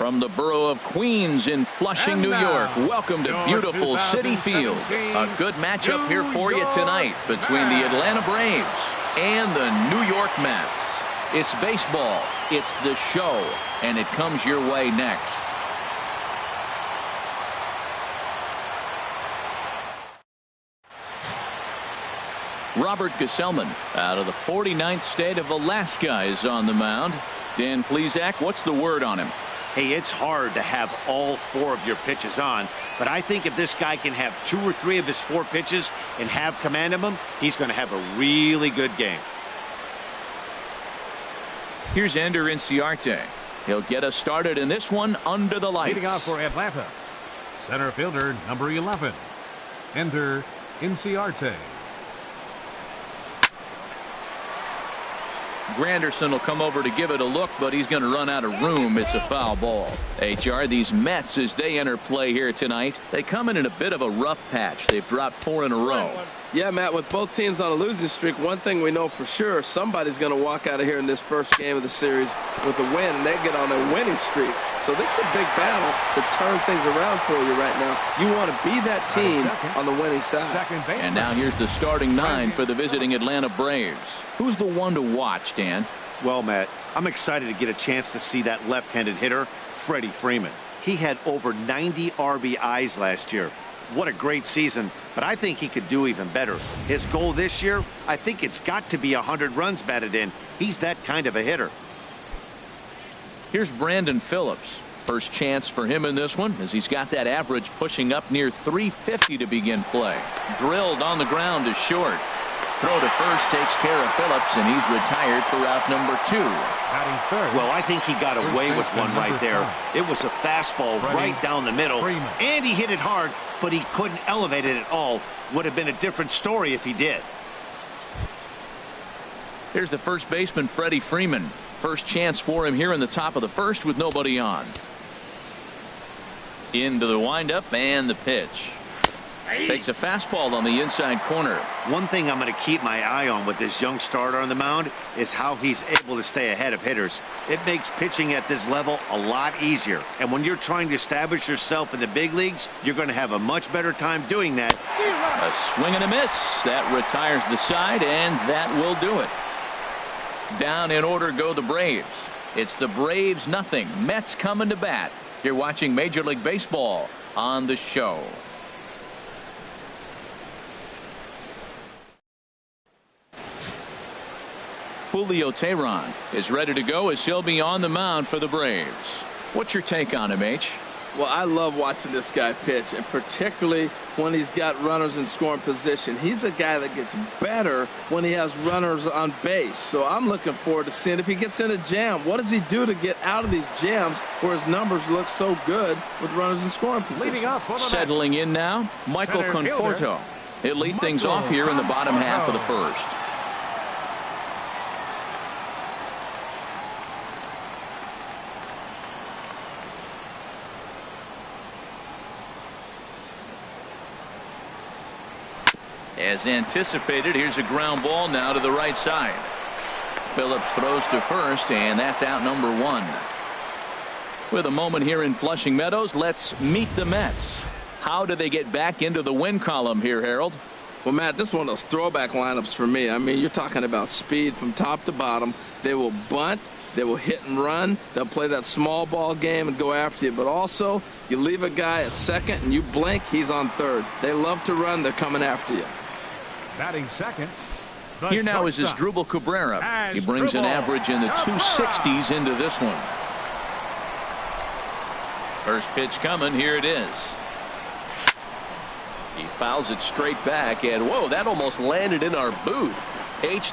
From the borough of Queens in Flushing, New York, welcome to beautiful Citi Field. A good matchup here for you tonight between the Atlanta Braves and the New York Mets. It's baseball, it's the show, and it comes your way next. Robert Gsellman out of the 49th state of Alaska is on the mound. Dan Plesac, what's the word on him? Hey, it's hard to have all 4 of your pitches on, but I think if this guy can have 2 or 3 of his 4 pitches and have command of them, he's going to have a really good game. Here's Ender Inciarte. He'll get us started in this one under the lights. Leading off for Atlanta, center fielder number 11, Ender Inciarte. Granderson will come over to give it a look, but he's going to run out of room. It's a foul ball. HR, these Mets, as they enter play here tonight, they come in a bit of a rough patch. They've dropped 4 in a row. Yeah, Matt, with both teams on a losing streak, one thing we know for sure, somebody's going to walk out of here in this first game of the series with a win, and they get on a winning streak. So this is a big battle to turn things around for you right now. You want to be that team on the winning side. And now here's the starting 9 for the visiting Atlanta Braves. Who's the one to watch, Dan? Well, Matt, I'm excited to get a chance to see that left-handed hitter, Freddie Freeman. He had over 90 RBIs last year. What a great season, but I think he could do even better. His goal this year, I think it's got to be 100 runs batted in. He's that kind of a hitter. Here's Brandon Phillips. First chance for him in this one, as he's got that average pushing up near 350 to begin play. Drilled on the ground to short. Throw to first takes care of Phillips, and he's retired for route number 2. Well, I think he got away with one right there. It was a fastball right down the middle, and he hit it hard, but he couldn't elevate it at all. Would have been a different story if he did. Here's the first baseman, Freddie Freeman. First chance for him here in the top of the first with nobody on. Into the windup and the pitch. Takes a fastball on the inside corner. One thing I'm going to keep my eye on with this young starter on the mound is how he's able to stay ahead of hitters. It makes pitching at this level a lot easier. And when you're trying to establish yourself in the big leagues, you're going to have a much better time doing that. A swing and a miss. That retires the side, and that will do it. Down in order go the Braves. It's the Braves nothing. Mets coming to bat. You're watching Major League Baseball on the show. Julio Teheran is ready to go as he'll be on the mound for the Braves. What's your take on him, H? Well, I love watching this guy pitch, and particularly when he's got runners in scoring position. He's a guy that gets better when he has runners on base. So I'm looking forward to seeing if he gets in a jam. What does he do to get out of these jams where his numbers look so good with runners in scoring position? Settling in now, Michael Conforto. He'll lead things off here in the bottom half of the first. As anticipated, here's a ground ball now to the right side. Phillips throws to first, and that's out number 1. With a moment here in Flushing Meadows, let's meet the Mets. How do they get back into the win column here, Harold? Well, Matt, this is one of those throwback lineups for me. I mean, you're talking about speed from top to bottom. They will bunt. They will hit and run. They'll play that small ball game and go after you. But also, you leave a guy at second and you blink, he's on third. They love to run. They're coming after you. Batting second. Here now is Asdrubal Cabrera. He brings an average in the 260s into this one. First pitch coming. Here it is. He fouls it straight back, and whoa, that almost landed in our booth.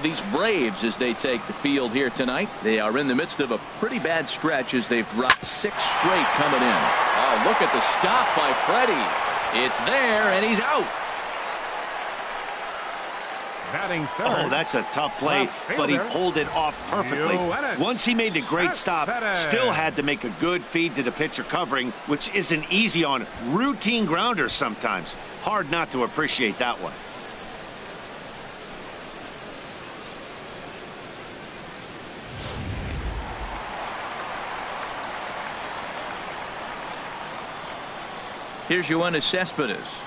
These Braves, as they take the field here tonight, they are in the midst of a pretty bad stretch as they've dropped 6 straight coming in. Oh, look at the stop by Freddie. It's there, and he's out. Oh, that's a tough play, but he pulled it off perfectly. Once he made the great stop, still had to make a good feed to the pitcher covering, which isn't easy on routine grounders sometimes. Hard not to appreciate that one. Here's Yoenis Cespedes.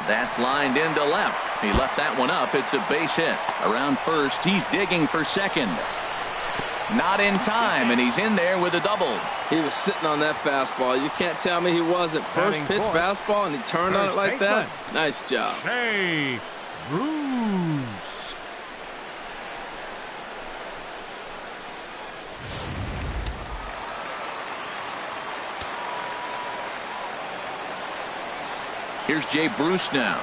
That's lined into left. He left that one up. It's a base hit. Around first, he's digging for second. Not in time, and he's in there with a double. He was sitting on that fastball. You can't tell me he wasn't. First pitch fastball, and he turned on it like that. Nice job. Hey, Bruce. Here's Jay Bruce now.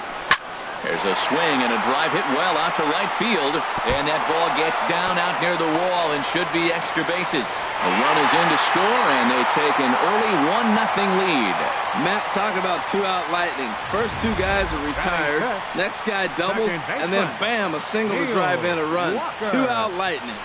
There's a swing and a drive hit well out to right field. And that ball gets down out near the wall and should be extra bases. A run is in to score, and they take an early 1-0 lead. Matt, talk about two-out lightning. First two guys are retired. Next guy doubles, and then bam, a single to drive in a run. Two-out lightning.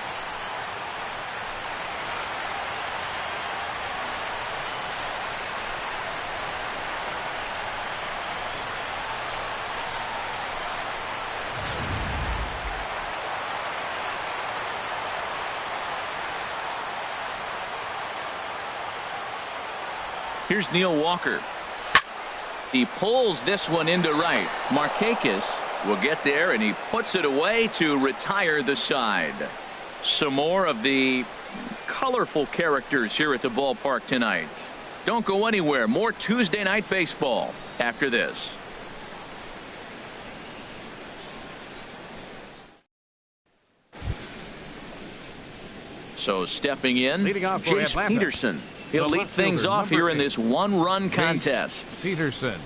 Here's Neil Walker. He pulls this one into right. Markakis will get there, and he puts it away to retire the side. Some more of the colorful characters here at the ballpark tonight. Don't go anywhere. More Tuesday night baseball after this. So stepping in, Jace Peterson. He'll lead things off here in this one-run contest. Peterson.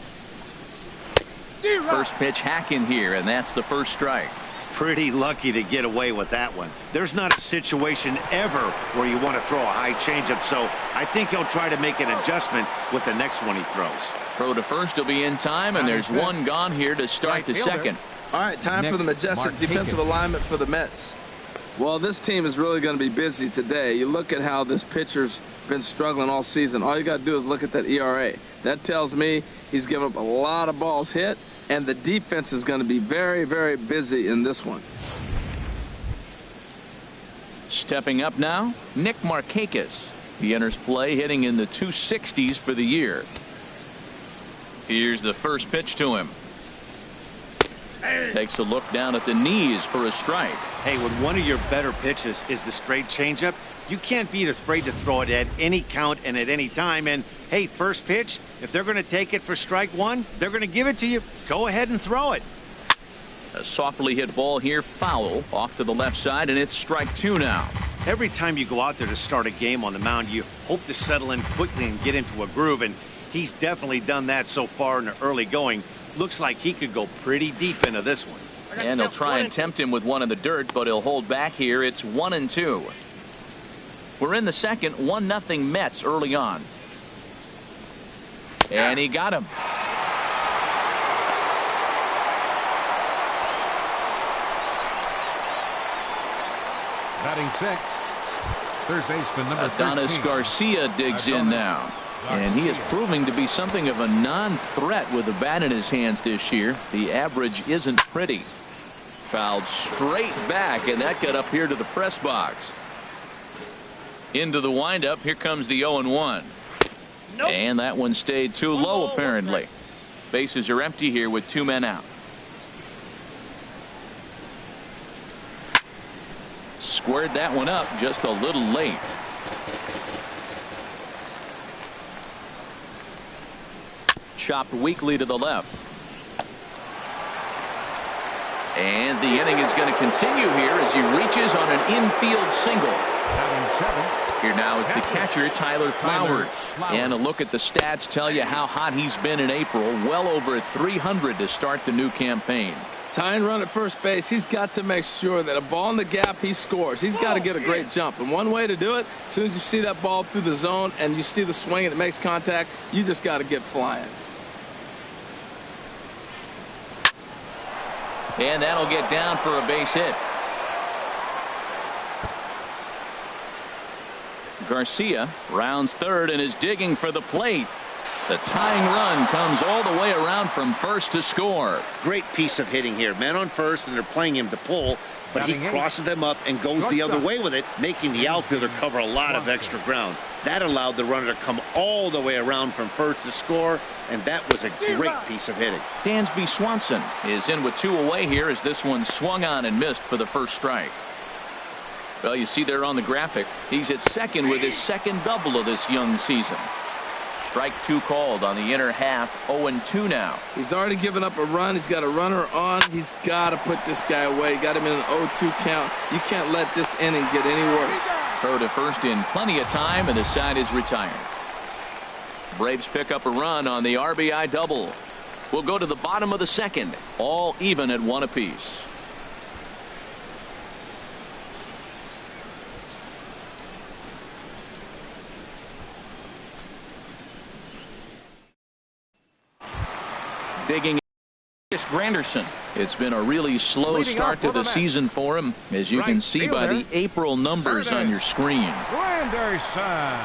First pitch hack in here, and that's the first strike. Pretty lucky to get away with that one. There's not a situation ever where you want to throw a high changeup, so I think he'll try to make an adjustment with the next one he throws. Throw to first will be in time, and there's one gone here to start the second. All right, time for the majestic defensive alignment for the Mets. Well, this team is really going to be busy today. You look at how this pitcher's been struggling all season. All you got to do is look at that ERA. That tells me he's given up a lot of balls hit, and the defense is going to be very, very busy in this one. Stepping up now, Nick Markakis. He enters play hitting in the 260s for the year. Here's the first pitch to him. Takes a look down at the knees for a strike. Hey, when one of your better pitches is the straight changeup, you can't be afraid to throw it at any count and at any time. And hey, first pitch, if they're going to take it for strike one, they're going to give it to you. Go ahead and throw it. A softly hit ball here, foul off to the left side, and it's strike two now. Every time you go out there to start a game on the mound, you hope to settle in quickly and get into a groove, and he's definitely done that so far in the early going. Looks like he could go pretty deep into this one. And they'll try and tempt him with one in the dirt, but he'll hold back here. It's 1-2. We're in the second, 1-0 Mets early on. And he got him. Batting sixth, third baseman number 13. Adonis Garcia digs in now. And he is proving to be something of a non-threat with the bat in his hands this year. The average isn't pretty. Fouled straight back, and that got up here to the press box. Into the windup. Here comes the 0-1. Nope. And that one stayed too low, apparently. Bases are empty here with two men out. Squared that one up just a little late. Chopped weakly to the left. And the inning is going to continue here as he reaches on an infield single. Here now is the catcher, Tyler Flowers. And a look at the stats tell you how hot he's been in April. Well over 300 to start the new campaign. Tying run at first base, he's got to make sure that a ball in the gap, he scores. He's got to get a great jump. And one way to do it, as soon as you see that ball through the zone and you see the swing and it makes contact, you just got to get flying. And that'll get down for a base hit. Garcia rounds third and is digging for the plate. The tying run comes all the way around from first to score. Great piece of hitting here. Men on first, and they're playing him to pull, but he crosses them up and goes the other way with it, making the outfielder cover a lot of extra ground. That allowed the runner to come all the way around from first to score, and that was a great piece of hitting. Dansby Swanson is in with 2 away here as this one swung on and missed for the first strike. Well, you see there on the graphic, he's at second with his second double of this young season. Strike 2 called on the inner half. 0-2 now. He's already given up a run. He's got a runner on. He's got to put this guy away. Got him in an 0-2 count. You can't let this inning get any worse. Throw to first in plenty of time, and the side is retired. Braves pick up a run on the RBI double. We'll go to the bottom of the second. All even at 1 apiece. Digging in, Granderson. It's been a really slow start to the season for him, as you can see by the April numbers on your screen. Granderson.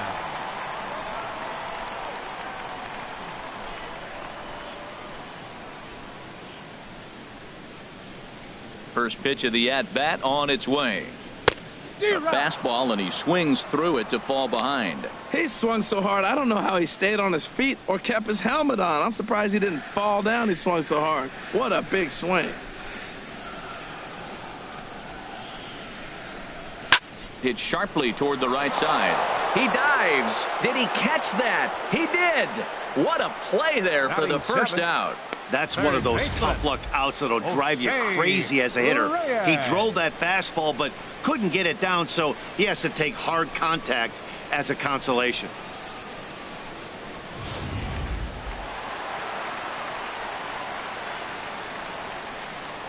First pitch of the at-bat on its way. A fastball, and he swings through it to fall behind. He swung so hard, I don't know how he stayed on his feet or kept his helmet on. I'm surprised he didn't fall down. He swung so hard. What a big swing. Hit sharply toward the right side. He dives. Did he catch that? He did. What a play there for the first out. That's one of those tough luck outs that'll drive you crazy as a hitter. He drove that fastball but couldn't get it down, so he has to take hard contact as a consolation.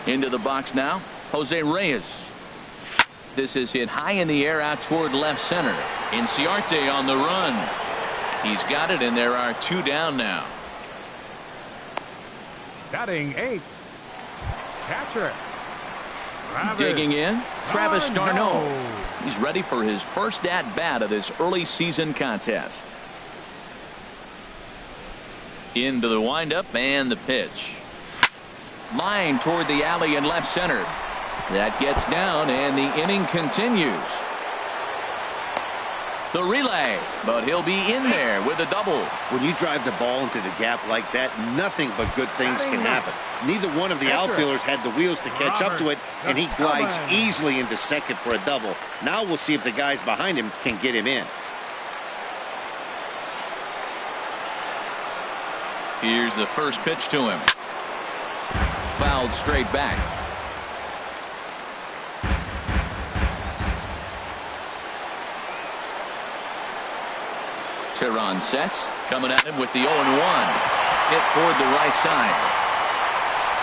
Into the box now, Jose Reyes. This is hit high in the air out toward left center. Inciarte on the run. He's got it, and there are 2 down now. Batting 8. Catcher. Digging in, Travis d'Arnaud. He's ready for his first at-bat of this early season contest. Into the windup and the pitch. Line toward the alley in left center. That gets down, and the inning continues. The relay, but he'll be in there with a double. When you drive the ball into the gap like that, nothing but good things can happen. Neither one of the outfielders had the wheels to catch up to it, and he glides easily into second for a double. Now we'll see if the guys behind him can get him in. Here's the first pitch to him. Fouled straight back. Teheran sets, coming at him with the 0-1. Hit toward the right side.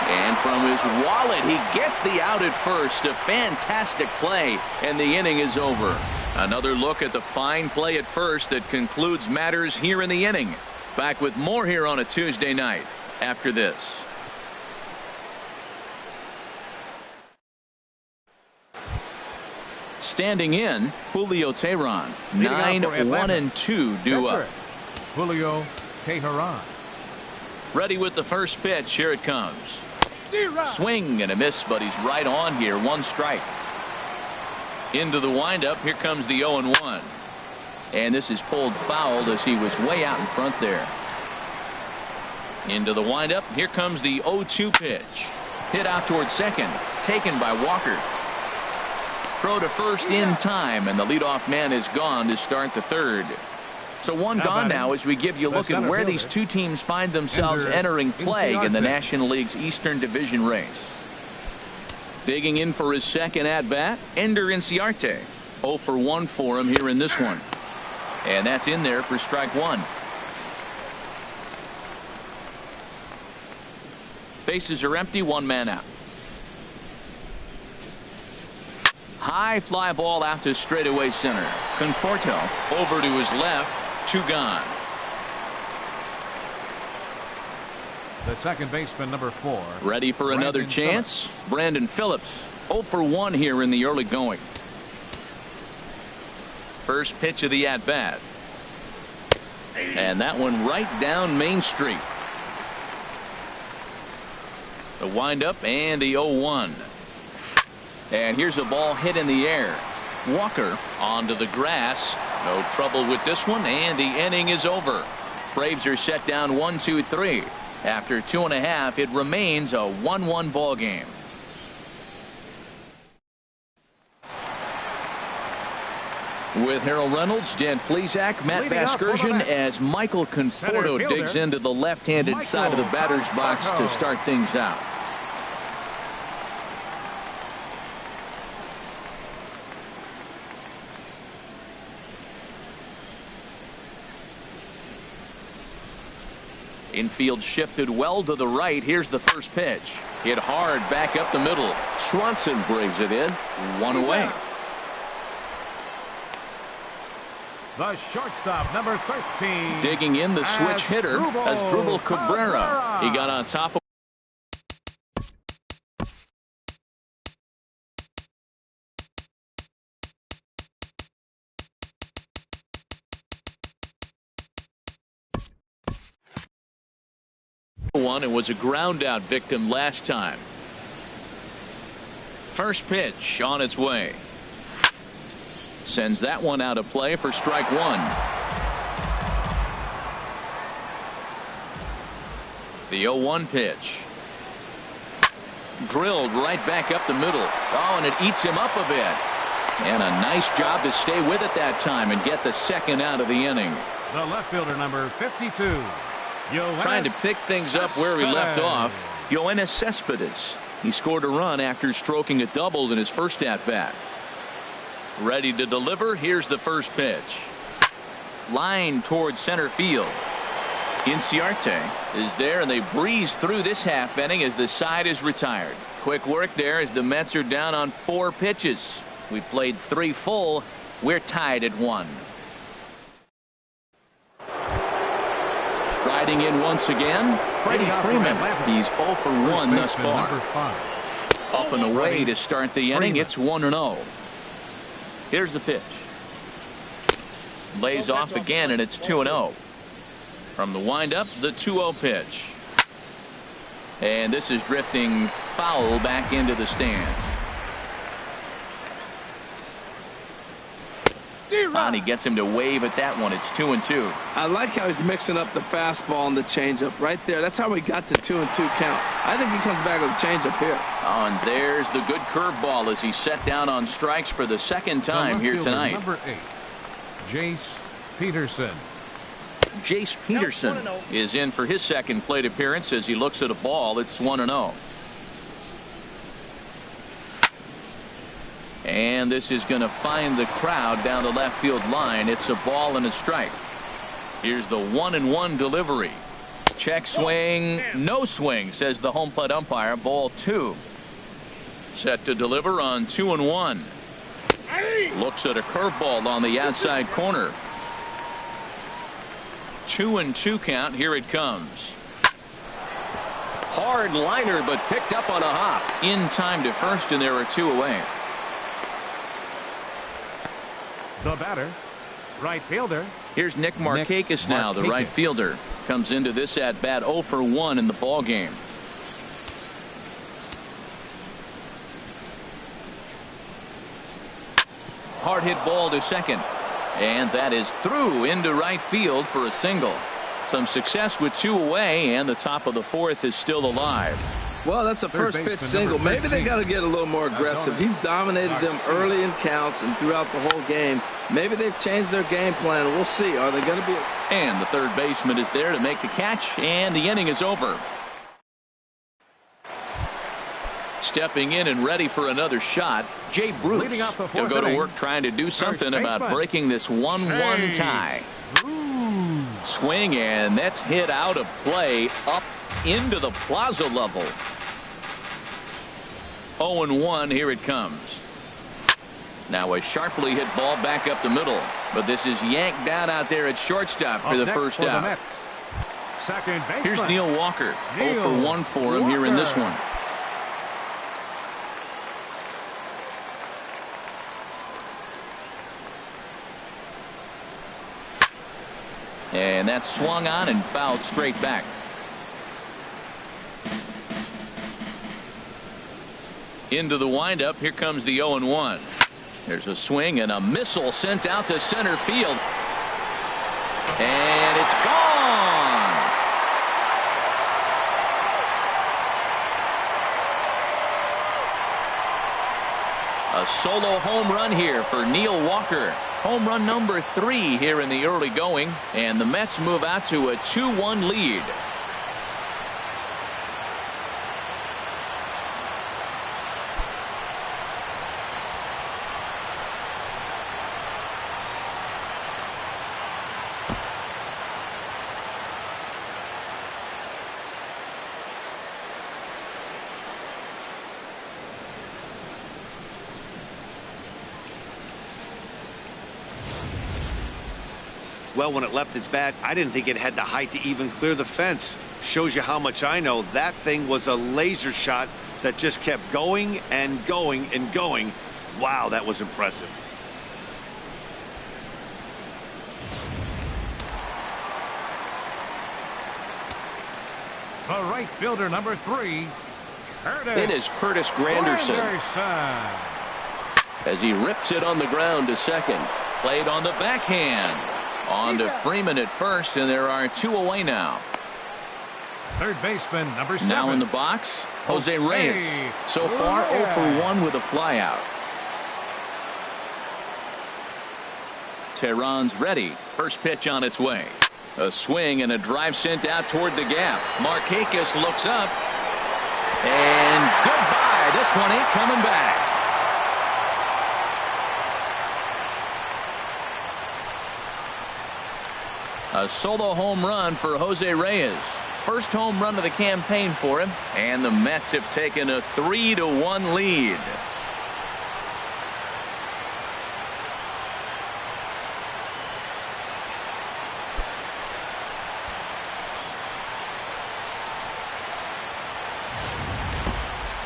And from his wallet, he gets the out at first. A fantastic play, and the inning is over. Another look at the fine play at first that concludes matters here in the inning. Back with more here on a Tuesday night after this. Standing in, Julio Teheran. 9-1-2 due up. Julio Teheran. Ready with the first pitch. Here it comes. Swing and a miss, but he's right on here. 1 strike. Into the windup. Here comes the 0-1. And this is pulled fouled as he was way out in front there. Into the windup. Here comes the 0-2 pitch. Hit out towards second. Taken by Walker. Throw to first in time, and the leadoff man is gone to start the third. So 1 gone now as we give you a look at where these 2 teams find themselves entering play in the National League's Eastern Division race. Digging in for his second at-bat, Ender Inciarte. 0 for 1 for him here in this one. And that's in there for strike 1. Bases are empty, 1 man out. High fly ball out to straightaway center. Conforto over to his left. 2 gone. The second baseman, number 4. Ready for another chance. Brandon Phillips. 0 for 1 here in the early going. First pitch of the at-bat. And that one right down Main Street. The windup and the 0-1. And here's a ball hit in the air. Walker onto the grass. No trouble with this one, and the inning is over. Braves are set down 1-2-3. After 2.5, it remains a 1-1 ball game. With Harold Reynolds, Dan Plesac, Matt Vasgersian, as Michael Conforto digs into the left-handed side of the batter's box to start things out. Infield shifted well to the right. Here's the first pitch. Hit hard back up the middle. Swanson brings it in. One away. The shortstop, number 13. Digging in the switch hitter Asdrubal Cabrera. He got on top of one and was a ground out victim last time. First pitch on its way. Sends that one out of play for strike one. The 0-1 pitch. Drilled right back up the middle. Oh, and it eats him up a bit. And a nice job to stay with it that time and get the second out of the inning. The left fielder, number 52. Trying to pick things up where he left off. Yoenis Cespedes. He scored a run after stroking a double in his first at-bat. Ready to deliver. Here's the first pitch. Line towards center field. Inciarte is there, and they breeze through this half inning as the side is retired. Quick work there as the Mets are down on 4 pitches. We played 3 full. We're tied at 1. Riding in once again, Freddie Freeman. He's 0 for 1 thus far. Up and away to start the inning. It's 1-0. Here's the pitch. Lays off again, and it's 2-0. From the windup, the 2-0 pitch. And this is drifting foul back into the stands. He gets him to wave at that one. It's 2-2. I like how he's mixing up the fastball and the changeup right there. That's how we got the 2-2 count. I think he comes back with a changeup here. Oh, and there's the good curveball as he set down on strikes for the second time here tonight. Number 8, Jace Peterson. Jace Peterson is in for his second plate appearance as he looks at a ball. It's 1-0. And this is going to find the crowd down the left field line. It's a ball and a strike. Here's the 1-1 delivery. Check swing. No swing, says the home plate umpire. Ball 2. Set to deliver on 2-1. Looks at a curveball on the outside corner. 2-2 count. Here it comes. Hard liner, but picked up on a hop. In time to first, and there are 2 away. The batter, right fielder. Here's Nick Markakis now, the right fielder. Comes into this at bat 0 for 1 in the ball game. Hard hit ball to second. And that is through into right field for a single. Some success with 2 away, and the top of the 4th is still alive. Well, that's a first pitch single. Maybe they got to get a little more aggressive. He's dominated them early in counts and throughout the whole game. Maybe they've changed their game plan. We'll see. Are they going to be? And the third baseman is there to make the catch, and the inning is over. Stepping in and ready for another shot, Jay Bruce. He'll go to work trying to do something about breaking this 1-1 tie. Swing, and that's hit out of play up into the plaza level. 0-1. Here it comes. Now a sharply hit ball back up the middle, but this is yanked down out there at shortstop for the first out. Here's Neil Walker. 0 for 1 for him here in this one. And that's swung on and fouled straight back. Into the windup. Here comes the 0-1. There's a swing and a missile sent out to center field. And it's gone. A solo home run here for Neil Walker. Home run number 3 here in the early going. And the Mets move out to a 2-1 lead. Well, when it left its bat, I didn't think it had the height to even clear the fence. Shows you how much I know. That thing was a laser shot that just kept going and going and going. Wow, that was impressive. The right fielder, number 3. It is Curtis Granderson. As he rips it on the ground to second. Played on the backhand. On to Freeman at first, and there are 2 away now. Third baseman, number 7. Now in the box, Jose Reyes. So far, 0 for 1 with a flyout. Teheran's ready. First pitch on its way. A swing and a drive sent out toward the gap. Markakis looks up. And goodbye. This one ain't coming back. A solo home run for Jose Reyes. First home run of the campaign for him. And the Mets have taken a 3-1 lead.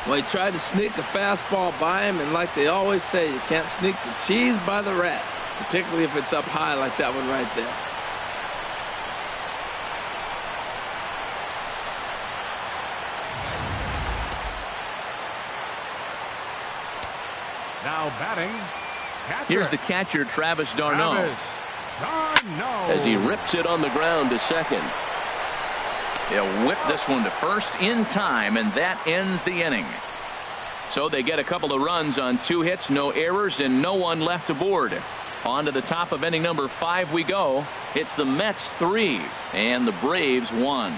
Well, he tried to sneak a fastball by him, and like they always say, you can't sneak the cheese by the rat, particularly if it's up high like that one right there. Now batting, catcher. Here's the catcher, Travis d'Arnaud. As he rips it on the ground to second. He'll whip this one to first in time, and that ends the inning. So they get a couple of runs on 2 hits, no errors, and no one left aboard. On to the top of inning number 5 we go. It's the Mets 3 and the Braves 1.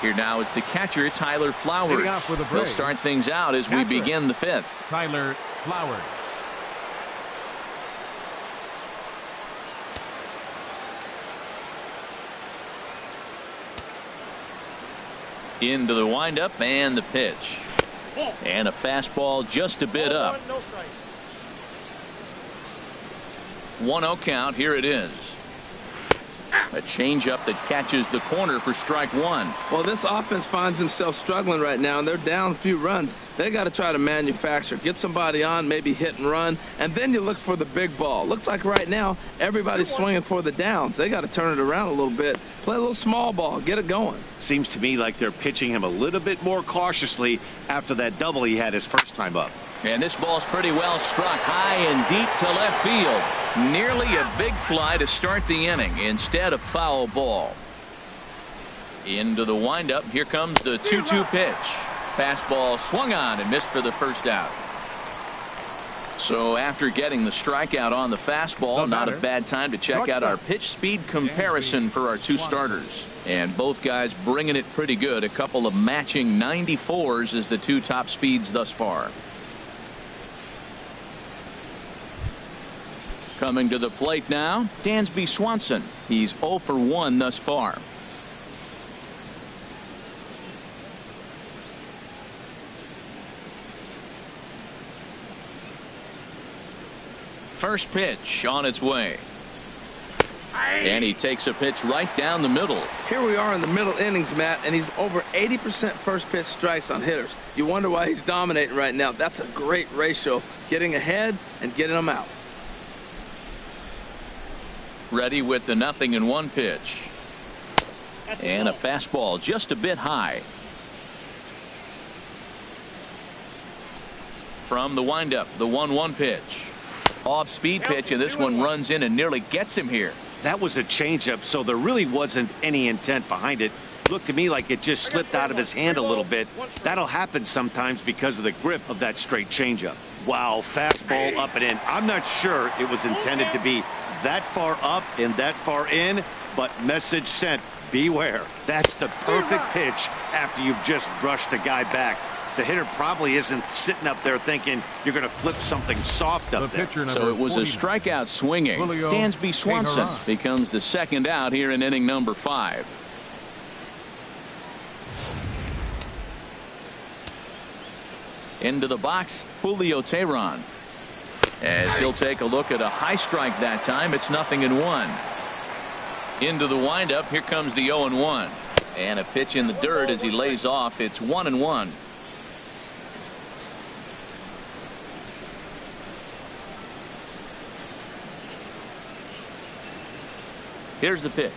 Here now is the catcher, Tyler Flowers. He'll start things out as we begin the 5th. Tyler Flowers. Into the windup and the pitch. And a fastball just a bit up. 1-0 count. Here it is. A changeup that catches the corner for strike 1. Well, this offense finds themselves struggling right now, and they're down a few runs. They got to try to manufacture, get somebody on, maybe hit and run, and then you look for the big ball. Looks like right now everybody's swinging for the downs. They got to turn it around a little bit, play a little small ball, get it going. Seems to me like they're pitching him a little bit more cautiously after that double he had his first time up. And this ball's pretty well struck high and deep to left field. Nearly a big fly to start the inning instead of foul ball. Into the windup. Here comes the 2-2 pitch. Fastball swung on and missed for the first out. So after getting the strikeout on the fastball, not a bad time to check out our pitch speed comparison for our 2 starters. And both guys bringing it pretty good. A couple of matching 94s as the 2 top speeds thus far. Coming to the plate now, Dansby Swanson. He's 0 for 1 thus far. First pitch on its way. And he takes a pitch right down the middle. Here we are in the middle innings, Matt, and he's over 80% first pitch strikes on hitters. You wonder why he's dominating right now. That's a great ratio, getting ahead and getting them out. Ready with the 0-1 pitch. And a fastball just a bit high. From the windup, the 1-1 pitch. Off-speed pitch, and this one runs in and nearly gets him here. That was a changeup, so there really wasn't any intent behind it. Looked to me like it just slipped out of his hand a little bit. That'll happen sometimes because of the grip of that straight changeup. Wow, fastball up and in. I'm not sure it was intended to be that far up and that far in, but message sent, beware. That's the perfect pitch after you've just brushed a guy back. The hitter probably isn't sitting up there thinking you're going to flip something soft up there. So it was a strikeout swinging. Dansby Swanson becomes the second out here in inning number 5. Into the box, Julio Teheran. As he'll take a look at a high strike that time, it's 0-1. Into the windup, here comes the 0-1. And a pitch in the dirt as he lays off. It's 1-1. Here's the pitch.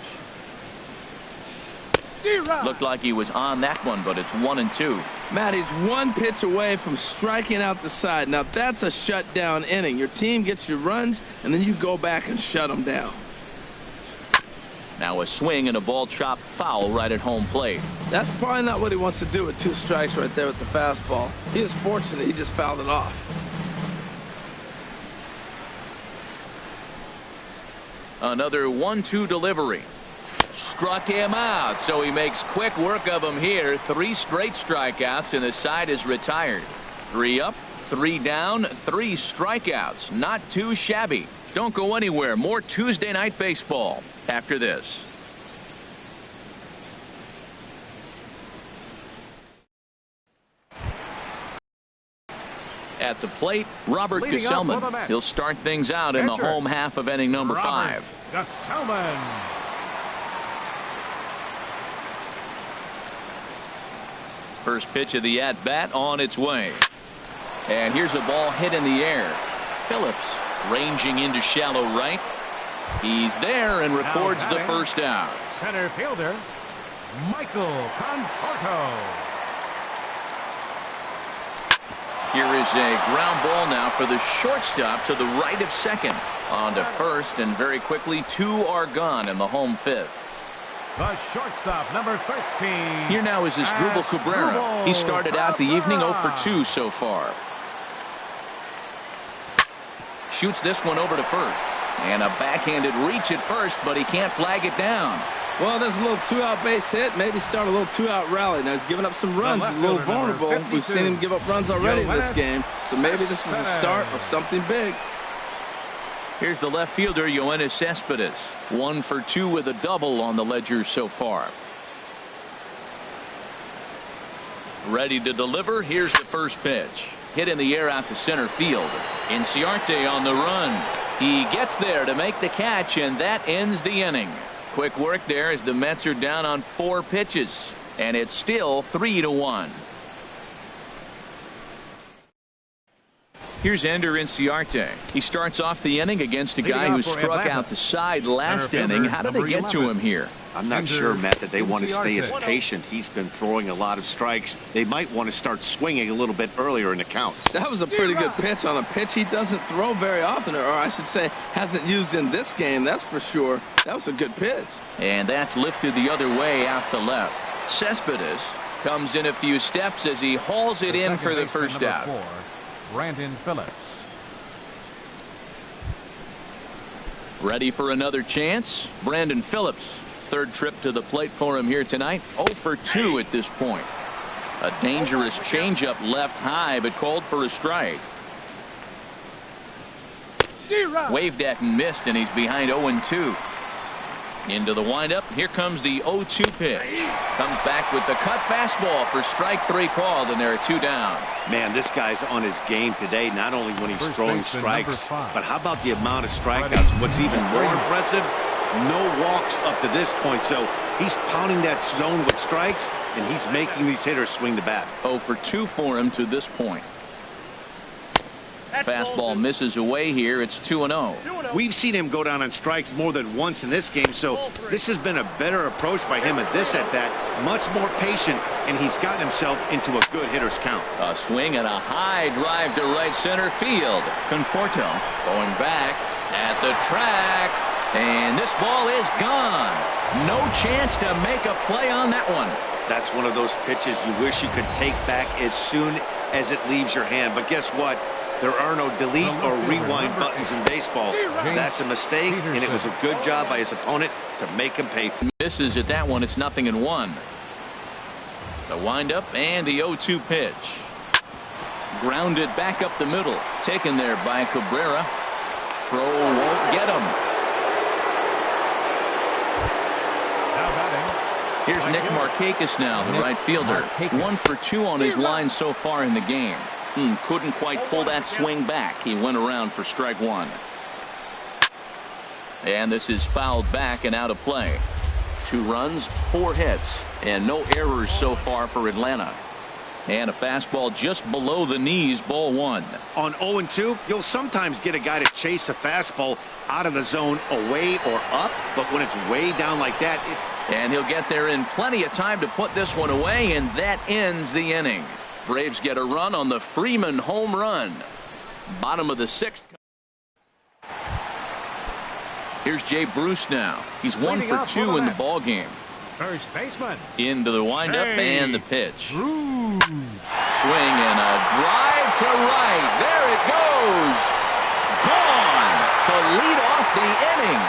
Looked like he was on that one, but it's 1-2. Matt, he's one pitch away from striking out the side. Now that's a shutdown inning. Your team gets your runs, and then you go back and shut them down. Now a swing and a ball chopped foul right at home plate. That's probably not what he wants to do with 2 strikes right there with the fastball. He was fortunate he just fouled it off. Another 1-2 delivery. Struck him out, so he makes quick work of him here. 3 straight strikeouts, and the side is retired. 3 up, 3 down, 3 strikeouts. Not too shabby. Don't go anywhere. More Tuesday Night Baseball after this. At the plate, Robert Gsellman. He'll start things out in the home half of inning number 5. Gsellman. First pitch of the at-bat on its way. And here's a ball hit in the air. Phillips ranging into shallow right. He's there and records the first out. Center fielder, Michael Conforto. Here is a ground ball now for the shortstop to the right of second. On to first, and very quickly 2 are gone in the home 5th. The shortstop, number 13. Here now is Asdrubal Cabrera. He started out the evening 0 for 2 so far. Shoots this one over to first. And a backhanded reach at first, but he can't flag it down. Well, there's a little 2-out base hit. Maybe start a little 2-out rally. Now he's giving up some runs. He's a little vulnerable. We've seen him give up runs already in this game. So maybe this is a start of something big. Here's the left fielder, Yoenis Cespedes. 1 for 2 with a double on the ledger so far. Ready to deliver. Here's the first pitch. Hit in the air out to center field. Inciarte on the run. He gets there to make the catch, and that ends the inning. Quick work there as the Mets are down on 4 pitches, and it's still 3-1. Here's Ender Inciarte. He starts off the inning against a guy who struck out the side last inning. How did they get to him here? I'm not sure, Matt, that they want to stay as patient. He's been throwing a lot of strikes. They might want to start swinging a little bit earlier in the count. That was a pretty good pitch on a pitch he doesn't throw very often, or I should say hasn't used in this game, that's for sure. That was a good pitch. And that's lifted the other way out to left. Cespedes comes in a few steps as he hauls it in for the first out. Brandon Phillips. Ready for another chance? Brandon Phillips. 3rd trip to the plate for him here tonight. 0 for 2 at this point. A dangerous changeup left high, but called for a strike. Waved at and missed, and he's behind 0-2. Into the windup. Here comes the 0-2 pitch. Comes back with the cut fastball for strike 3 called, and there are 2 down. Man, this guy's on his game today, not only when he's throwing strikes, but how about the amount of strikeouts? What's even more impressive, no walks up to this point. So he's pounding that zone with strikes, and he's making these hitters swing the bat. 0 for 2 for him to this point. Fastball misses away here. It's 2-0. We've seen him go down on strikes more than once in this game, so this has been a better approach by him at this at-bat. Much more patient, and he's gotten himself into a good hitter's count. A swing and a high drive to right center field. Conforto going back at the track, and this ball is gone. No chance to make a play on that one. That's one of those pitches you wish you could take back as soon as it leaves your hand, but guess what? There are no delete or rewind buttons in baseball. That's a mistake, and it was a good job by his opponent to make him pay. Misses at that one. It's 0-1. The windup and the 0-2 pitch. Grounded back up the middle. Taken there by Cabrera. Throw won't get him. Here's Nick Markakis now, the right fielder. 1 for 2 on his line so far in the game. Couldn't quite pull that swing back. He went around for strike 1. And this is fouled back and out of play. 2 runs, 4 hits, and no errors so far for Atlanta. And a fastball just below the knees, ball 1. On 0-2, you'll sometimes get a guy to chase a fastball out of the zone away or up, but when it's way down like that, and he'll get there in plenty of time to put this one away, and that ends the inning. Braves get a run on the Freeman home run. Bottom of the 6th. Here's Jay Bruce now. He's 1 for 2 in the ball game. First baseman. Into the windup and the pitch. Swing and a drive to right. There it goes. Gone to lead off the inning.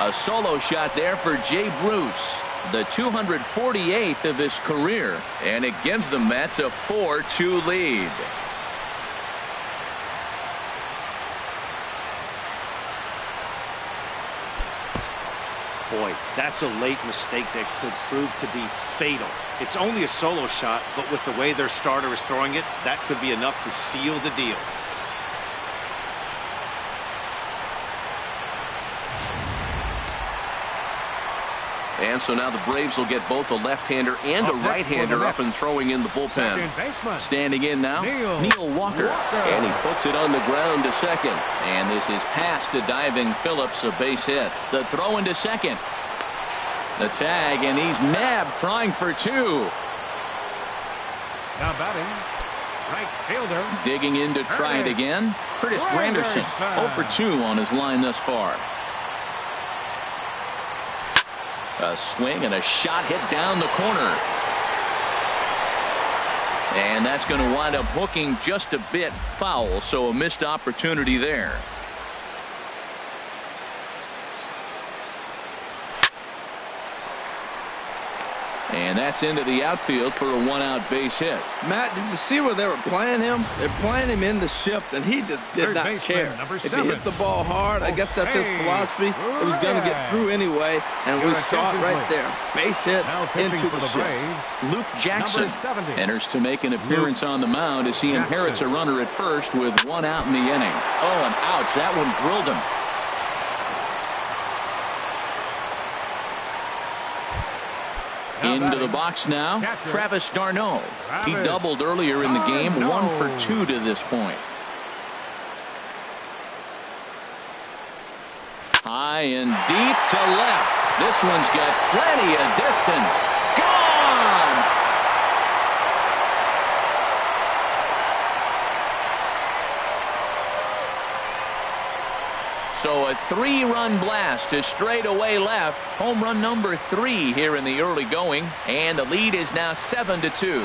A solo shot there for Jay Bruce, the 248th of his career, and it gives the Mets a 4-2 lead. Boy, that's a late mistake that could prove to be fatal. It's only a solo shot, but with the way their starter is throwing it, that could be enough to seal the deal. And so now the Braves will get both a left-hander and a right-hander up and throwing in the bullpen. Standing in now, Neil Walker. And he puts it on the ground to second. And this is past to diving Phillips, a base hit. The throw into second. The tag, and he's nabbed trying for 2. Now batting, right fielder. Digging in to try it again. Curtis Granderson, 0 for 2 on his line thus far. A swing and a shot hit down the corner. And that's going to wind up hooking just a bit foul, so a missed opportunity there. And that's into the outfield for a 1-out base hit. Matt, did you see where they were playing him? They're playing him in the shift, and he just did not care. If he hit the ball hard, I guess that's his philosophy. It was going to get through anyway, and we saw it right there. Base hit into the shift. Luke Jackson enters to make an appearance on the mound as he inherits a runner at first with 1 out in the inning. Oh, and ouch, that one drilled him. Into the box now, Travis d'Arnaud. He doubled earlier in the game, 1 for 2 to this point. High and deep to left. This one's got plenty of distance. Gone! So a 3-run blast to straightaway left. Home run number 3 here in the early going. And the lead is now 7-2.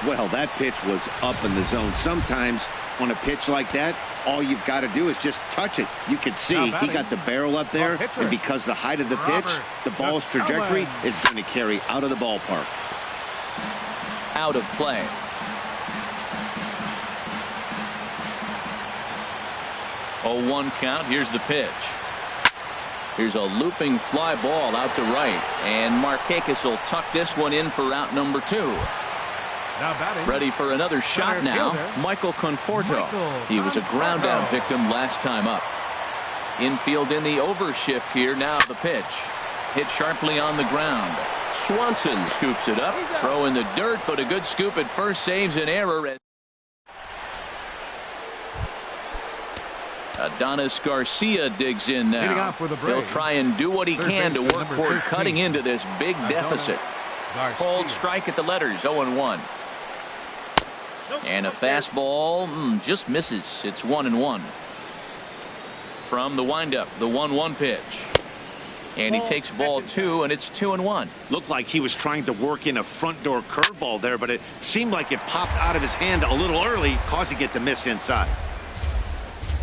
Well, that pitch was up in the zone. Sometimes on a pitch like that, all you've got to do is just touch it. You can see he got the barrel up there, and because the height of the pitch, the ball's trajectory is going to carry out of the ballpark. Out of play. Oh, 1 count. Here's the pitch. Here's a looping fly ball out to right, and Markakis will tuck this one in for out number 2. Now batting. Ready for another shot now. Michael Conforto. He was a ground out victim last time up. Infield in the overshift here. Now the pitch. Hit sharply on the ground. Swanson scoops it up. Throw in the dirt, but a good scoop at first saves an error. Adonis Garcia digs in now. He'll try and do what he can to work toward cutting into this big deficit. Cold strike at the letters, 0-1. And a fastball just misses. It's 1-1. From the windup, the 1-1 pitch. And he takes ball 2, and it's 2-1. Looked like he was trying to work in a front door curveball there, but it seemed like it popped out of his hand a little early, causing it to miss inside.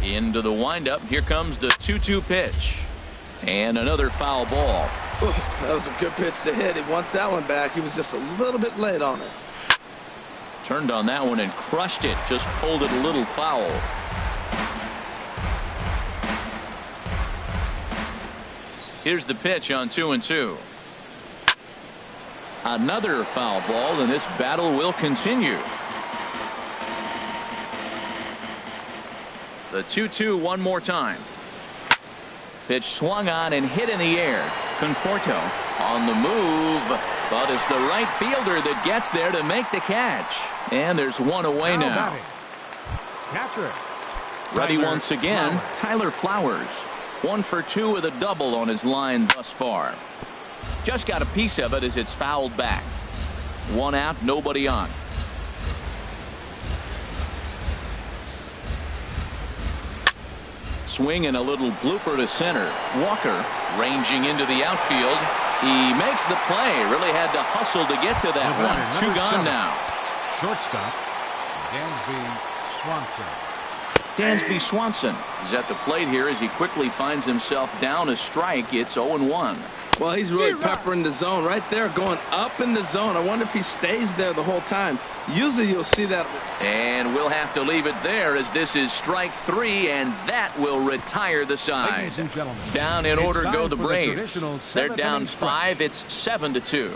Into the windup. Here comes the 2-2 pitch. And another foul ball. Ooh, that was a good pitch to hit. He wants that one back. He was just a little bit late on it. Turned on that one and crushed it. Just pulled it a little foul. Here's the pitch on 2-2. Another foul ball, and this battle will continue. The 2-2 one more time. Pitch swung on and hit in the air. Conforto on the move, but it's the right fielder that gets there to make the catch. And there's one away now. Catcher. Ready once again, Tyler Flowers. 1 for 2 with a double on his line thus far. Just got a piece of it as it's fouled back. 1 out, nobody on. Swing and a little blooper to center. Walker ranging into the outfield. He makes the play. Really had to hustle to get to that one. 2 gone now. Shortstop, Dansby Swanson is at the plate here as he quickly finds himself down a strike. It's 0-1. Well, he's really peppering the zone right there, going up in the zone. I wonder if he stays there the whole time. Usually you'll see that. And we'll have to leave it there as this is strike 3, and that will retire the side. Down in order go the Braves. They're down 5. It's 7-2.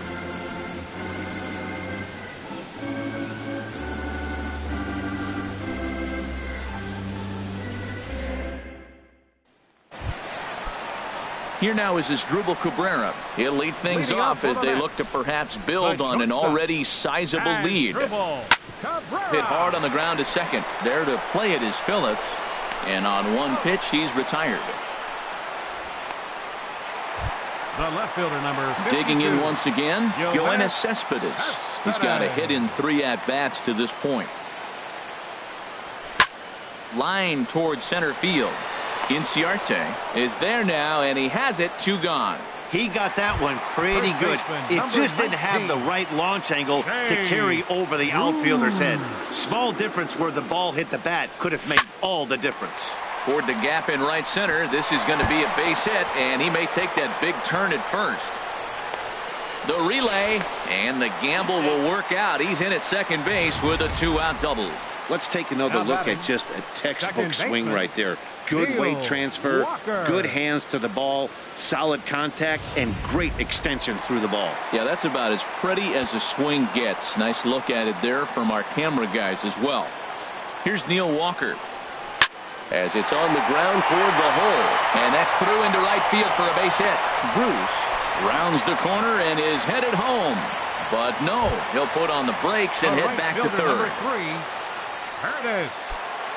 Here now is Asdrubal Cabrera. He'll lead things off as they look to perhaps build on an already sizable lead. Hit hard on the ground to second. There to play it is Phillips. And on one pitch, he's retired. The left fielder number 52. Digging in once again, Yoenis Cespedes. He's got a hit in 3 at-bats to this point. Line towards center field. Inciarte is there now, and he has it. 2 gone. He got that one pretty good. It just didn't have the right launch angle to carry over the outfielder's head. Small difference where the ball hit the bat could have made all the difference. Toward the gap in right center. This is going to be a base hit, and he may take that big turn at first. The relay, and the gamble will work out. He's in at second base with a 2-out double. Let's take another look at just a textbook swing right there. Good weight transfer, good hands to the ball, solid contact, and great extension through the ball. Yeah, that's about as pretty as a swing gets. Nice look at it there from our camera guys as well. Here's Neil Walker. As it's on the ground toward the hole. And that's through into right field for a base hit. Bruce rounds the corner and is headed home. But no, he'll put on the brakes and head back to third.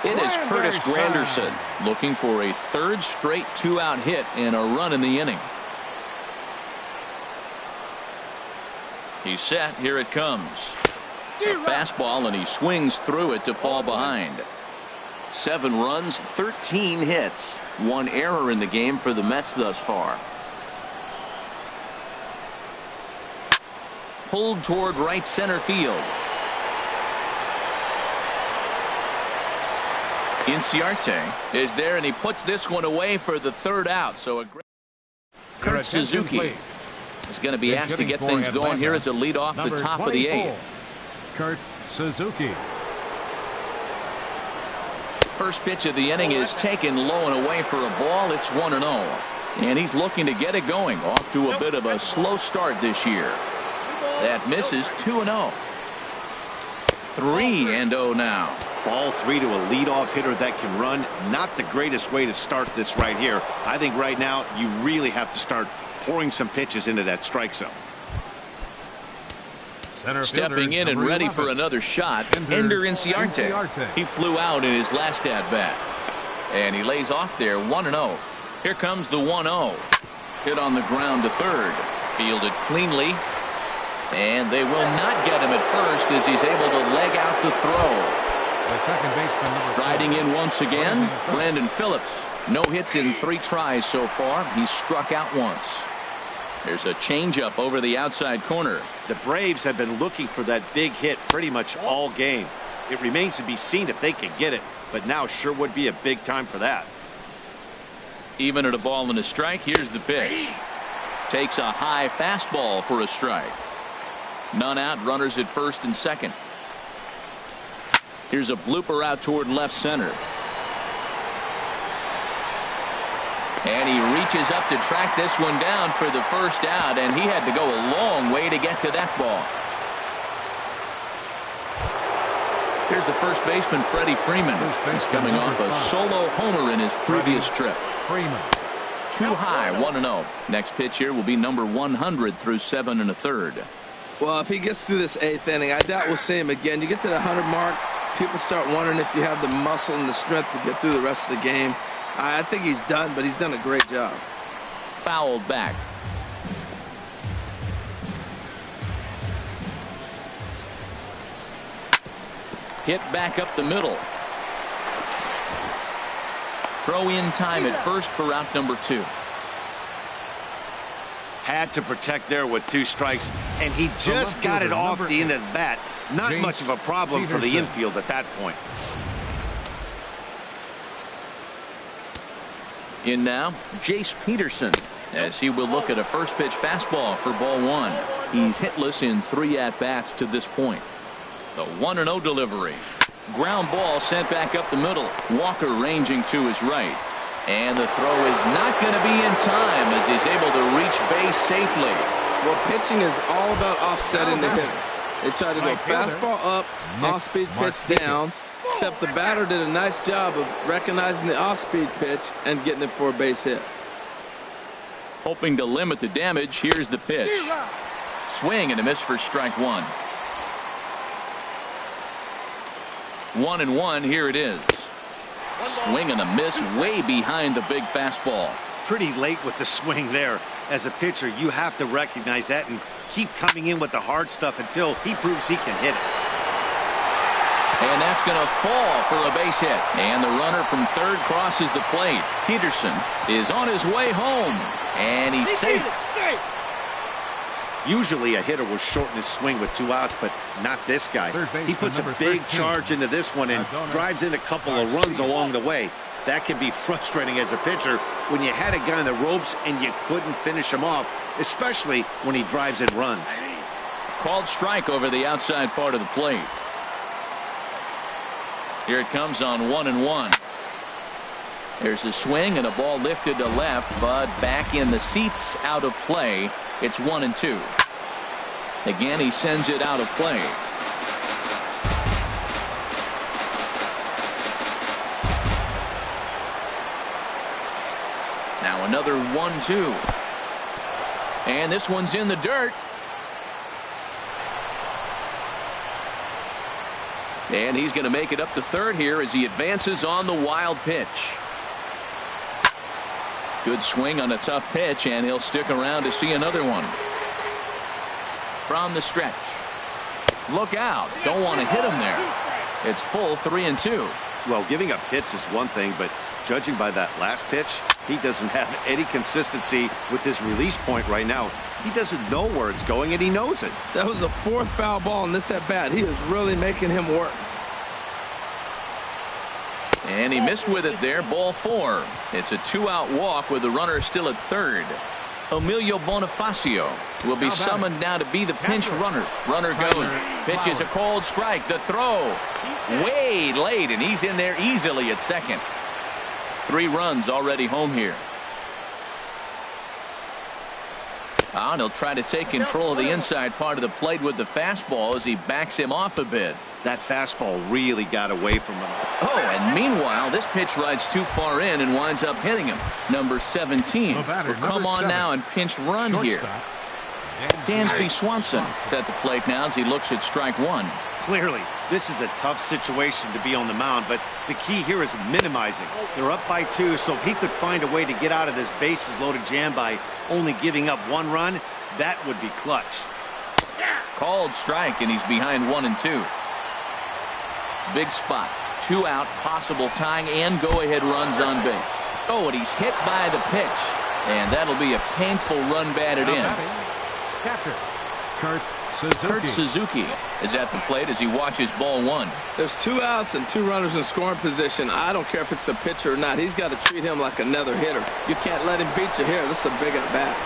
It is Curtis Granderson looking for a 3rd straight 2-out hit and a run in the inning. He's set. Here it comes. A fastball, and he swings through it to fall behind. 7 runs, 13 hits. 1 error in the game for the Mets thus far. Pulled toward right center field. Inciarte is there, and he puts this one away for the 3rd out. So a great Kurt Suzuki is going to be asked to get things going here as a lead off the top of the 8th. Kurt Suzuki. First pitch of the inning is taken low and away for a ball. It's 1-0. And he's looking to get it going. Off to a bit of a slow start this year. That misses. 2-0. 3-0 now. Ball 3 to a leadoff hitter that can run. Not the greatest way to start this right here. I think right now you really have to start pouring some pitches into that strike zone. Stepping in and ready for another shot, Ender Inciarte. He flew out in his last at-bat. And he lays off there 1-0. Here comes the 1-0. Hit on the ground to third. Fielded cleanly. And they will not get him at first as he's able to leg out the throw. Riding in once again, Brandon Phillips. No hits in 3 tries so far. He's struck out once. There's a changeup over the outside corner. The Braves have been looking for that big hit pretty much all game. It remains to be seen if they can get it, but now sure would be a big time for that. Even at a ball and a strike, here's the pitch. Takes a high fastball for a strike. None out, runners at first and second. Here's a blooper out toward left center. And he reaches up to track this one down for the first out, and he had to go a long way to get to that ball. Here's the first baseman, Freddie Freeman. He's coming off a solo homer in his previous trip. Too high, 1-0. Next pitch here will be number 100 through 7 1/3. Well, if he gets through this 8th inning, I doubt we'll see him again. You get to the 100 mark, people start wondering if you have the muscle and the strength to get through the rest of the game. I think he's done, but he's done a great job. Fouled back. Hit back up the middle. Throw in time at first for out number 2. Had to protect there with 2 strikes, and he just got it off the end of the bat. Not much of a problem for the infield at that point. In now, Jace Peterson, as he will look at a first pitch fastball for ball 1. He's hitless in 3 at-bats to this point. The 1-0 delivery. Ground ball sent back up the middle. Walker ranging to his right. And the throw is not going to be in time as he's able to reach base safely. Well, pitching is all about offsetting the hitter. They try to go fastball up, off-speed pitch down. Except the batter did a nice job of recognizing the off-speed pitch and getting it for a base hit. Hoping to limit the damage, here's the pitch. Swing and a miss for strike 1. 1-1, here it is. Swing and a miss way behind the big fastball. Pretty late with the swing there. As a pitcher, you have to recognize that and keep coming in with the hard stuff until he proves he can hit it. And that's going to fall for a base hit. And the runner from third crosses the plate. Peterson is on his way home. And he's safe. Usually a hitter will shorten his swing with 2 outs, but not this guy. He puts a big charge into this one and drives in a couple of runs along the way. That can be frustrating as a pitcher when you had a guy in the ropes and you couldn't finish him off, especially when he drives in runs. Called strike over the outside part of the plate. Here it comes on 1-1. There's a swing and a ball lifted to left, but back in the seats, out of play. It's 1-2. Again, he sends it out of play. Now another 1-2. And this one's in the dirt. And he's going to make it up to third here as he advances on the wild pitch. Good swing on a tough pitch, and he'll stick around to see another one. From the stretch. Look out. Don't want to hit him there. It's full 3-2. Well, giving up hits is one thing, but judging by that last pitch, he doesn't have any consistency with his release point right now. He doesn't know where it's going, and he knows it. That was a 4th foul ball in this at-bat. He is really making him work. And he missed with it there. Ball 4. It's a 2-out walk with the runner still at third. Emilio Bonifacio will be summoned now to be the pinch runner. Runner goes. Pitch is a cold strike. The throw way late, and he's in there easily at second. 3 runs already home here. And he'll try to take control of the inside part of the plate with the fastball as he backs him off a bit. That fastball really got away from him. Oh, and meanwhile, this pitch rides too far in and winds up hitting him. Number 17 will come on now and pinch run here. Dansby Swanson is at the plate now as he looks at strike one. Clearly, this is a tough situation to be on the mound, but the key here is minimizing. They're up by 2, so if he could find a way to get out of this bases-loaded jam by only giving up 1 run, that would be clutch. Called strike, and he's behind 1 and 2. Big spot. 2 out, possible tying and go-ahead runs on base. Oh, and he's hit by the pitch, and that'll be a painful run batted in. Catcher, Kurt Suzuki is at the plate as he watches ball 1. There's 2 outs and 2 runners in scoring position. I don't care if it's the pitcher or not. He's got to treat him like another hitter. You can't let him beat you here. This is a big at-bat.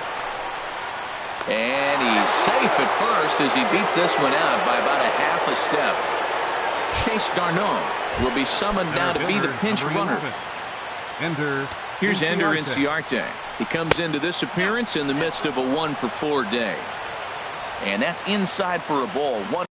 And he's safe at first as he beats this one out by about a half a step. Chase Darno will be summoned now to be the pinch runner. Here's Ender Inciarte. He comes into this appearance in the midst of a 1-for-4 day. And that's inside for a ball. 1.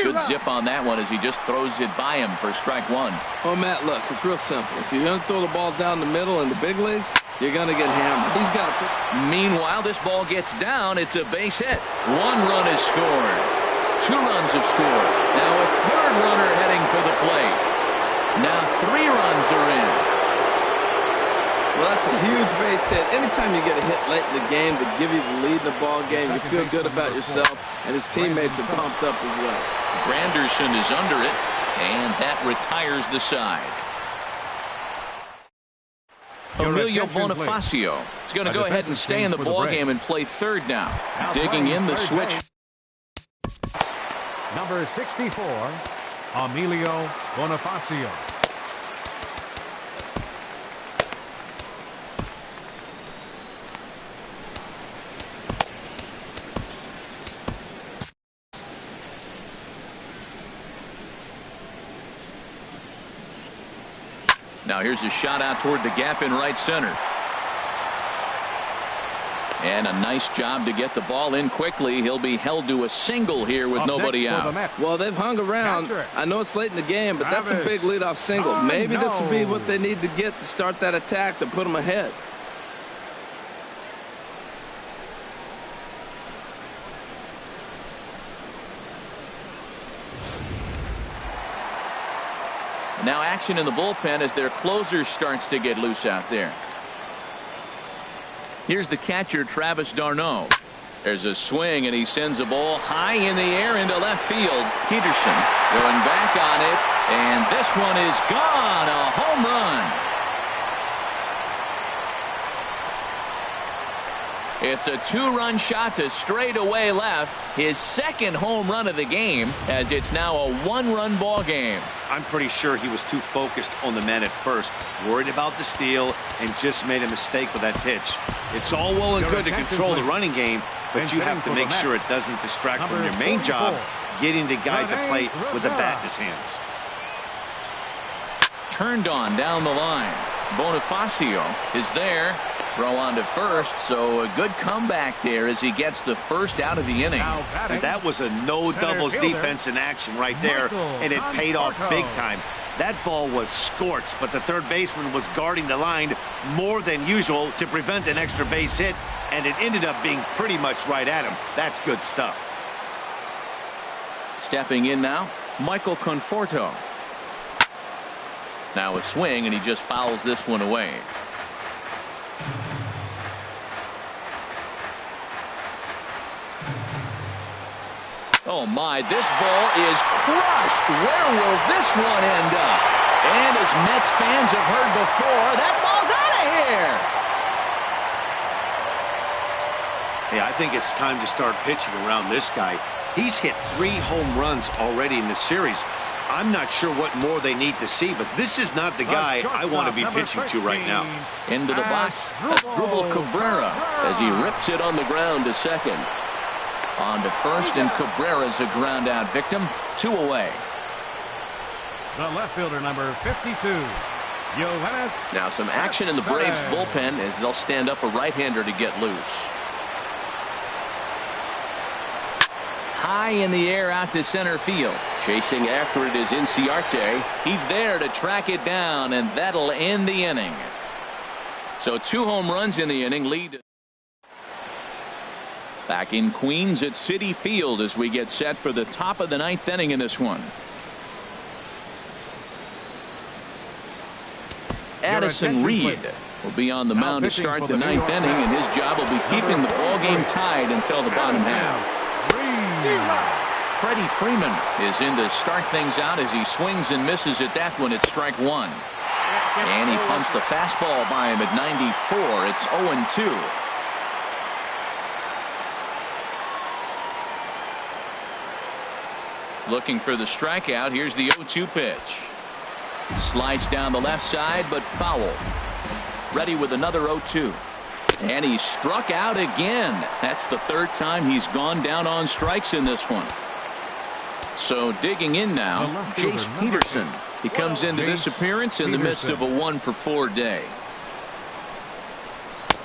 Good zip on that one as he just throws it by him for strike 1. Oh, Matt, look, it's real simple. If you're going to throw the ball down the middle in the big leagues, you're going to get hammered. He's got to put. Meanwhile, this ball gets down. It's a base hit. 1 run is scored. 2 runs have scored. Now a 3rd runner heading for the plate. Now 3 runs are in. Well, that's a huge base hit. Anytime you get a hit late in the game to give you the lead in the ball game, you feel good about yourself, and his teammates are pumped up as well. Granderson is under it, and that retires the side. Emilio Bonifacio is going to go ahead and stay in the ball game and play 3rd now. Digging in the switch. Number 64, Emilio Bonifacio. Now here's a shot out toward the gap in right center. And a nice job to get the ball in quickly. He'll be held to a single here with nobody out. Well, they've hung around. I know it's late in the game, but that's a big leadoff single. Maybe this will be what they need to get to start that attack to put them ahead. Now action in the bullpen as their closer starts to get loose out there. Here's the catcher, Travis d'Arnaud. There's a swing, and he sends a ball high in the air into left field. Peterson going back on it, and this one is gone. A home run. It's a 2-run shot to straightaway left. His 2nd home run of the game, as it's now a 1-run ball game. I'm pretty sure he was too focused on the man at first, worried about the steal, and just made a mistake with that pitch. It's all well and good to control the running game, but you have to make sure it doesn't distract from your main job, getting the guy to the plate with a bat in his hands. Turned on down the line. Bonifacio is there. Throw on to first, so a good comeback there as he gets the 1st out of the inning. And that was a no-doubles defense in action right there, and it paid off big time. That ball was scorched, but the 3rd baseman was guarding the line more than usual to prevent an extra base hit, and it ended up being pretty much right at him. That's good stuff. Stepping in now, Michael Conforto. Now a swing, and he just fouls this one away. Oh my, this ball is crushed. Where will this one end up? And as Mets fans have heard before, that ball's out of here. Hey, I think it's time to start pitching around this guy. He's hit 3 home runs already in this series. I'm not sure what more they need to see, but this is not the guy I want to be pitching to right now. Into the box, Asdrubal Cabrera as he rips it on the ground to second. On to first, and Cabrera's a ground out victim. 2 away. The left fielder, number 52. Now some action in the Braves bullpen as they'll stand up a right-hander to get loose. High in the air out to center field. Chasing after it is Inciarte. He's there to track it down, and that'll end the inning. So 2 home runs in the inning lead. Back in Queens at Citi Field as we get set for the top of the 9th inning in this one. Addison Reed will be on the mound to start the 9th inning, and his job will be keeping the ball game tied until the bottom half. Freddie Freeman is in to start things out as he swings and misses at that one at strike 1. And he punts the fastball by him at 94. It's 0-2. Looking for the strikeout. Here's the 0-2 pitch. Slides down the left side, but foul. Ready with another 0-2. And he struck out again. That's the 3rd time he's gone down on strikes in this one. So digging in now, Jace Peterson. He comes into this appearance in the midst of a 1-for-4 day.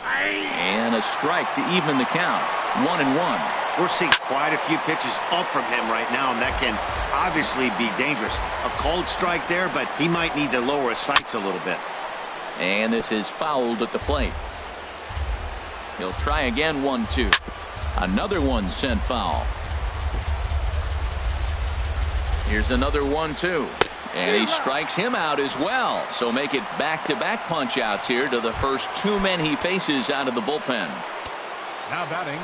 And a strike to even the count. 1-1. We're seeing quite a few pitches up from him right now, and that can obviously be dangerous. A cold strike there, but he might need to lower his sights a little bit. And this is fouled at the plate. He'll try again. 1-2. Another one sent foul. Here's another 1-2. And he strikes him out as well. So make it back-to-back punch-outs here to the first 2 men he faces out of the bullpen. Now batting,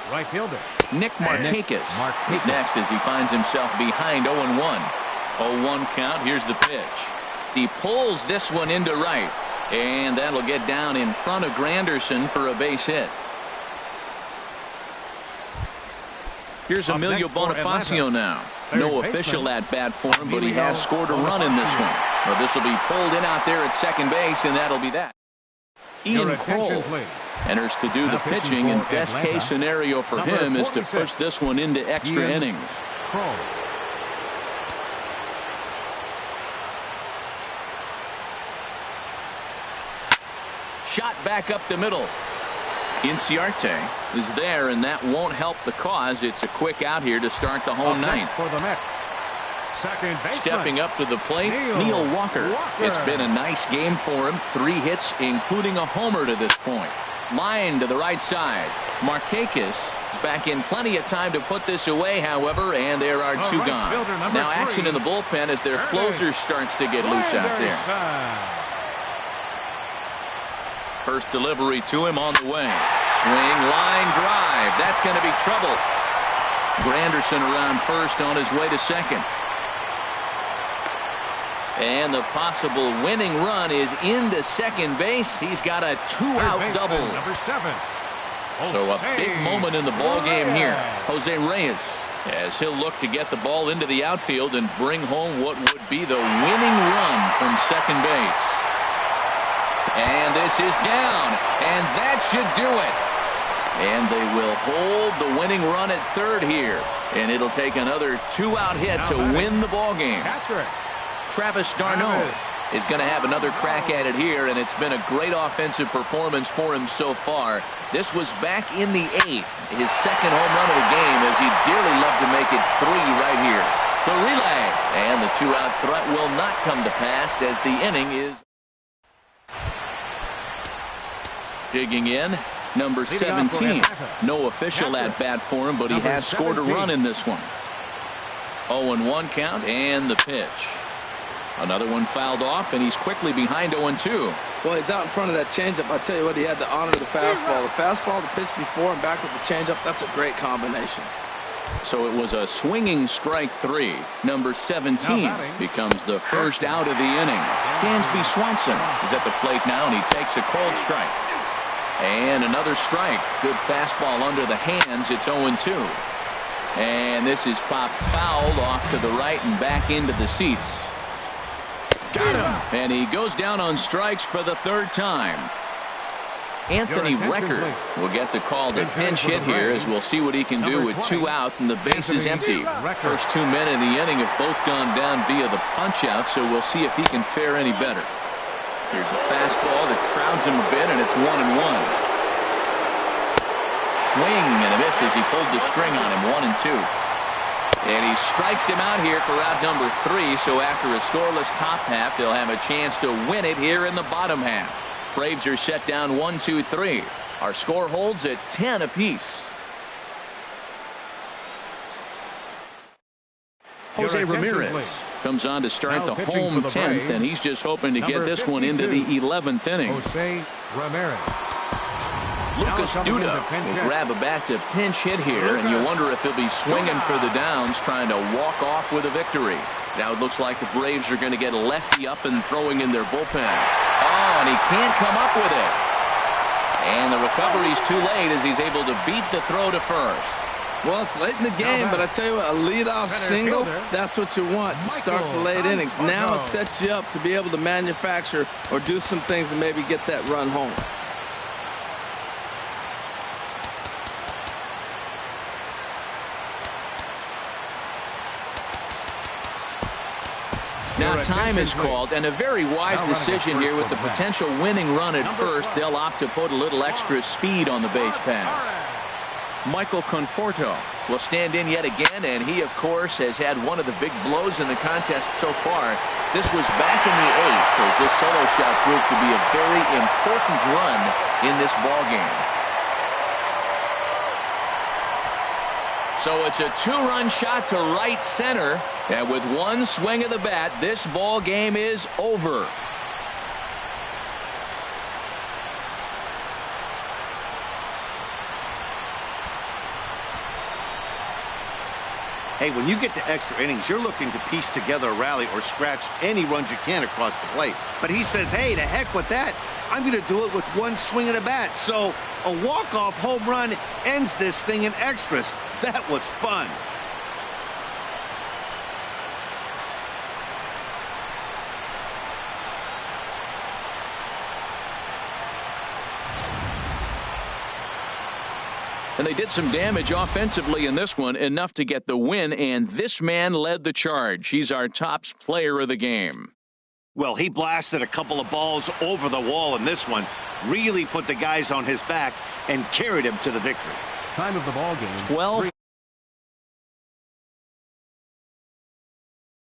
right fielder Nick Markakis is next as he finds himself behind 0-1. 0-1 count. Here's the pitch. He pulls this one into right. And that'll get down in front of Granderson for a base hit. Here's Emilio Bonifacio now. No official at bat for him, but he has scored a run in this one. Well, this will be pulled in out there at second base, and that'll be that. Ian Kroll enters to do the pitching, and best case scenario for him is to push this one into extra innings. Shot back up the middle. Inciarte is there, and that won't help the cause. It's a quick out here to start the home 9th. Stepping up to the plate, Neil Walker. It's been a nice game for him. 3 hits, including a homer to this point. Line to the right side. Markakis is back in plenty of time to put this away, however, and there are 2 gone. Now action in the bullpen as their closer starts to get loose out there. First delivery to him on the way. Swing, line drive. That's going to be trouble. Granderson around first on his way to second. And the possible winning run is into second base. He's got a 2-out double. So a big moment in the ball game here. Jose Reyes, as he'll look to get the ball into the outfield and bring home what would be the winning run from second base. And this is down, and that should do it. And they will hold the winning run at third here, and it'll take another 2-out hit to win the ball game. Travis d'Arnaud is going to have another crack at it here, and it's been a great offensive performance for him so far. This was back in the 8th, his second home run of the game, as he'd dearly love to make it 3 right here. The relay, and the 2-out threat will not come to pass as the inning is. Digging in, number 17. No official at bat for him, but he has scored a run in this one. 0-1 count, and the pitch. Another one fouled off, and he's quickly behind 0-2. Well, he's out in front of that changeup. I tell you what, he had to honor the fastball. The fastball, the pitch before, and back with the changeup. That's a great combination. So it was a swinging strike 3. Number 17 becomes the first out of the inning. Dansby Swanson is at the plate now, and he takes a cold strike. And another strike. Good fastball under the hands. It's 0-2. And this is popped fouled off to the right and back into the seats. Got him. And he goes down on strikes for the third time. Anthony Record will get the call to pinch hit here, as we'll see what he can do with 2 out and the base is empty. First 2 men in the inning have both gone down via the punch out, so we'll see if he can fare any better. Here's a fastball that crowds him a bit, and it's 1-1. Swing and a miss as he pulled the string on him. 1-2. And he strikes him out here for out number 3, so after a scoreless top half, they'll have a chance to win it here in the bottom half. Braves are set down 1-2-3. Our score holds at 10 apiece. Jose Ramirez comes on to start the home 10th, and he's just hoping to get this one into the 11th inning. Jose Ramirez. Lucas Duda will grab a bat to pinch hit here, and you wonder if he'll be swinging for the downs, trying to walk off with a victory. Now it looks like the Braves are going to get a lefty up and throwing in their bullpen. Oh, and he can't come up with it. And the recovery's too late as he's able to beat the throw to first. Well, it's late in the game, but I tell you what, a leadoff single, that's what you want to start the late innings. Now it sets you up to be able to manufacture or do some things and maybe get that run home. Now time is called, and a very wise decision here with the potential winning run at first. They'll opt to put a little extra speed on the base pass. Michael Conforto will stand in yet again, and he, of course, has had one of the big blows in the contest so far. This was back in the 8th, as this solo shot proved to be a very important run in this ballgame. So it's a 2-run shot to right center, and with one swing of the bat, this ball game is over. Hey, when you get to extra innings, you're looking to piece together a rally or scratch any runs you can across the plate. But he says, hey, to heck with that. I'm going to do it with one swing of the bat. So a walk-off home run ends this thing in extras. That was fun. And they did some damage offensively in this one, enough to get the win, and this man led the charge. He's our top player of the game. Well, he blasted a couple of balls over the wall in this one, really put the guys on his back and carried him to the victory. Time of the ball game. 12